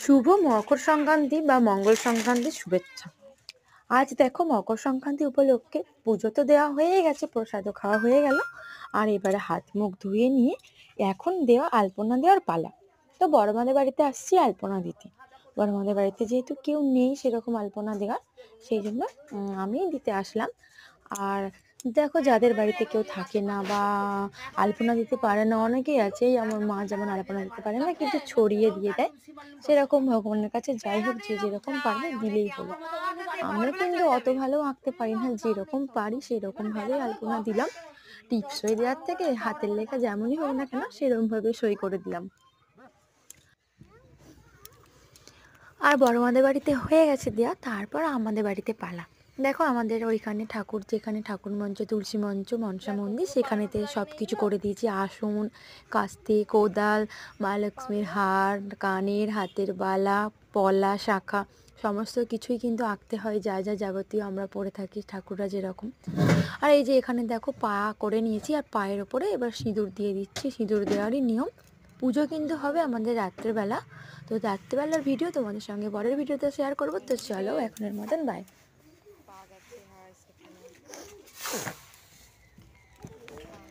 শুভ মকর সংক্রান্তি বা মঙ্গল সংক্রান্তির শুভেচ্ছা। আজ দেখো মকর সংক্রান্তি উপলক্ষে পুজো তো দেওয়া হয়ে গেছে, প্রসাদও খাওয়া হয়ে গেল, আর এবারে হাত মুখ ধুয়ে নিয়ে এখন আলপনা দেওয়ার পালা। তো বড় মাদের বাড়িতে আসছি আলপনা দিতে। বড় মাদের বাড়িতে যেহেতু কেউ নেই সেরকম আলপনা দেওয়ার, সেই জন্য আমি দিতে আসলাম। আর দেখো যাদের বাড়িতে কেউ থাকে না বা আলপনা দিতে পারে না, অনেকেই আছে, আমার মা যেমন আলপনা দিতে পারে না কিন্তু ছড়িয়ে দিয়ে দেয়, সেরকম ভগবানের কাছে যাই হোক যে যেরকম পারবে দিলেই হলো। আমরা কিন্তু অত ভালো আঁকতে পারি না, যেরকম পারি সেরকম ভাবে আলপনা দিলাম। টিপস সই দেওয়ার থেকে হাতের লেখা যেমনই হোক না কেন সেরকম ভাবে সই করে দিলাম। আর বড় মাদের বাড়িতে হয়ে গেছে দেওয়া, তারপর আমাদের বাড়িতে পালা। দেখো আমাদের ওইখানে ঠাকুর, যেখানে ঠাকুর মঞ্চ, তুলসী মঞ্চ, মনসা মন্দির, সেখানেতে সব কিছু করে দিয়েছি। আসন, কাস্তে, কোদাল, মা লক্ষ্মীর হার, কানের, হাতের বালা, পলা, শাখা, সমস্ত কিছুই কিন্তু আঁকতে হয়, যা যা যাবতীয় আমরা পরে থাকি ঠাকুররা যেরকম। আর এই যে এখানে দেখো পা করে নিয়েছি, আর পায়ের ওপরে এবার সিঁদুর দিয়ে দিচ্ছি। সিঁদুর দেওয়ারই নিয়ম। পুজো কিন্তু হবে আমাদের রাত্রেবেলা। তো রাত্রেবেলার ভিডিও তোমাদের সঙ্গে পরের ভিডিওতে শেয়ার করবো। তো চলো এখনের মতন বাই।